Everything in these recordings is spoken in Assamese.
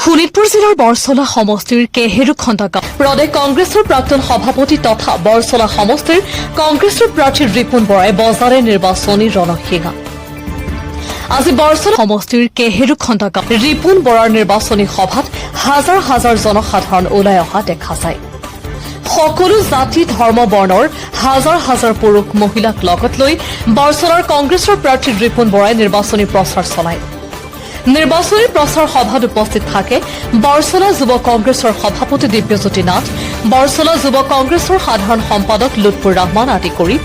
শোণিতপুৰ জিলাৰ বৰছলা সমষ্টিৰ কেহেৰু খণ্ডগাঁও প্ৰদেশ কংগ্ৰেছৰ প্ৰাক্তন সভাপতি তথা বৰছলা সমষ্টিৰ কংগ্ৰেছৰ প্ৰাৰ্থী ৰিপুণ বৰাই বজাৰে নিৰ্বাচনী ৰণসিঙা আজি বৰছলা সমষ্টিৰ কেহেৰু খণ্ডগাঁও ৰিপুণ বৰাৰ নিৰ্বাচনী সভাত হাজাৰ হাজাৰ জনসাধাৰণ ওলাই অহা দেখা যায়। সকলো জাতি ধৰ্ম বৰ্ণৰ হাজাৰ হাজাৰ পুৰুষ মহিলাক লগত লৈ বৰছলাৰ কংগ্ৰেছৰ প্ৰাৰ্থী ৰিপুণ বৰাই নিৰ্বাচনী প্ৰচাৰ চলায়। নিৰ্বাচনী প্ৰচাৰ সভাত উপস্থিত থাকে বৰছলা যুৱ কংগ্ৰেছৰ সভাপতি দিব্যজ্যোতি নাথ, বৰছলা যুৱ কংগ্ৰেছৰ সাধাৰণ সম্পাদক লুৎফুৰ ৰহমান আদি কৰি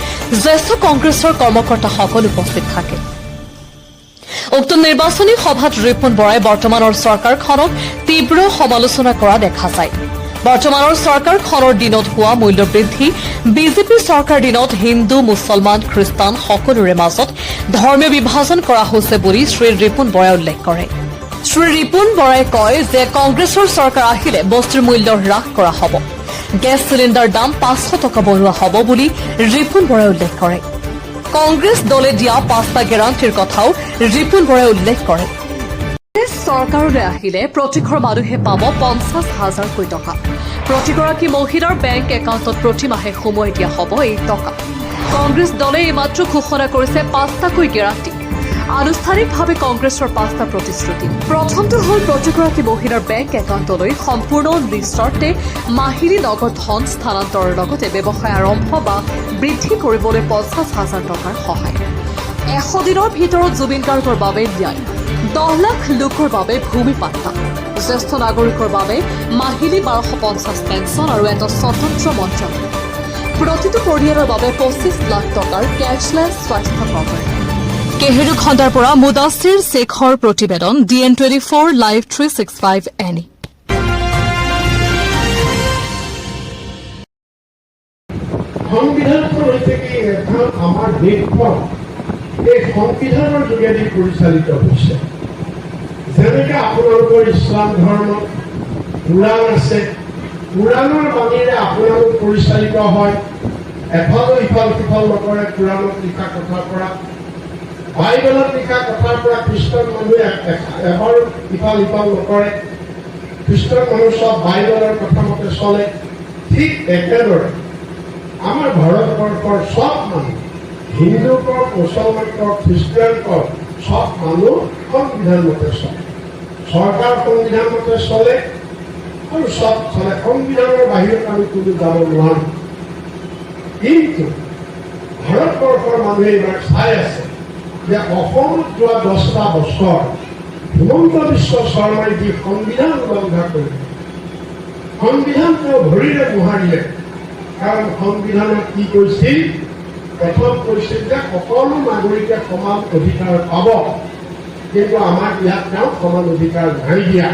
জ্যেষ্ঠ কংগ্ৰেছৰ কৰ্মকৰ্তাসকল উপস্থিত থাকে। উক্ত নিৰ্বাচনী সভাত ৰিপুণ বৰাই বৰ্তমানৰ চৰকাৰখনক তীব্ৰ সমালোচনা কৰা দেখা যায়। বৰ্তমানৰ চৰকাৰখনৰ দিনত হোৱা মূল্যবৃদ্ধি, বিজেপি চৰকাৰ দিনত হিন্দু মুছলমান খ্ৰীষ্টান সকলোৰে মাজত ধৰ্মীয় বিভাজন কৰা হৈছে বুলি শ্ৰী ৰিপুণ বৰাই উল্লেখ কৰে। শ্ৰী ৰিপুণ বৰাই কয় যে কংগ্ৰেছৰ চৰকাৰ আহিলে বস্তুৰ মূল্য হ্ৰাস কৰা হ'ব, গেছ চিলিণ্ডাৰ দাম 500 টকা বঢ়োৱা হ'ব বুলি ৰিপুণ বৰাই উল্লেখ কৰে। কংগ্ৰেছ দলে দিয়া 5টা গেৰাণ্টিৰ কথাও ৰিপুণ বৰাই উল্লেখ কৰে। চৰকাৰলৈ আহিলে প্ৰতিঘৰ মানুহে পাব 50,000কৈ টকা। প্ৰতিগৰাকী মহিলাৰ বেংক একাউণ্টত প্ৰতিমাহে সোমোৱাই দিয়া হ'ব এই টকা। কংগ্ৰেছ দলে এইমাত্ৰ ঘোষণা কৰিছে 5টাকৈ গেৰাণ্টি। আনুষ্ঠানিকভাৱে কংগ্ৰেছৰ 5টা প্ৰতিশ্ৰুতি। প্ৰথমটো হ'ল প্ৰতিগৰাকী মহিলাৰ বেংক একাউণ্টলৈ সম্পূৰ্ণ নিঃচৰ্তে মাহিলী নগদ ধন স্থানান্তৰৰ লগতে ব্যৱসায় আৰম্ভ বা বৃদ্ধি কৰিবলৈ 50,000 টকাৰ সহায়। 100 দিনৰ ভিতৰত জুবিন গাৰ্গৰ বাবে ন্যায়, 10 লাখ লোকৰ বাবে ভূমি পাট্টা, জ্যেষ্ঠ নাগৰিকৰ বাবে মাহিলী 1250 পেঞ্চন আৰু এটা স্বতন্ত্ৰ মন্ত্ৰালয়, প্ৰতিটো পৰিয়ালৰ বাবে 25 লাখ টকাৰ কেছলেছ স্বাস্থ্য কভাৰ। কেহেৰু খণ্ডৰ পৰা মুদাছিৰ শ্বেখৰ প্ৰতিবেদন DN24 লাইভ 365 এনি। সংবিধানখন হৈছে কি এখন আমাৰ দেশখন এই সংবিধানৰ যোগেদি পৰিচালিত হৈছে। যেনেকৈ আপোনালোকৰ ইছলাম ধৰ্মত কুৰাণ আছে, কুৰাণৰ বাণীৰে আপোনালোক পৰিচালিত হয়, এফালো ইফাল সিফাল নকৰে। কুৰাণত লিখা কথাৰ পৰা, বাইবেলত লিখা কথাৰ পৰা খ্ৰীষ্টান মানুহে এবাৰ ইফাল সিফাল নকৰে। খ্ৰীষ্টান মানুহ চব বাইবেলৰ কথা মতে চলে। ঠিক একেদৰে আমাৰ ভাৰতবৰ্ষৰ চব মানুহ, হিন্দু কওক, মুছলমান কওক, খ্ৰীষ্টান কওক, চব মানুহ সংবিধান মতে চলে। চৰকাৰ সংবিধান মতে চলে আৰু চব চলে। সংবিধানৰ বাহিৰত আমি কোনো যাব নোৱাৰোঁ। কিন্তু ভাৰতবৰ্ষৰ মানুহে এইবাৰ চাই আছে যে অসমত যোৱা 10টা বছৰ হিমন্ত বিশ্ব শৰ্মাই যি সংবিধান উলংঘা কৰিলে, সংবিধান তেওঁ ভৰিৰে মোহাৰিলে। কাৰণ সংবিধানত কি কৈছিল? প্ৰথম কৈছিল যে সকলো নাগৰিকে সমান অধিকাৰ পাব, কিন্তু আমাৰ ইয়াত তেওঁ সমান অধিকাৰ নাই দিয়া।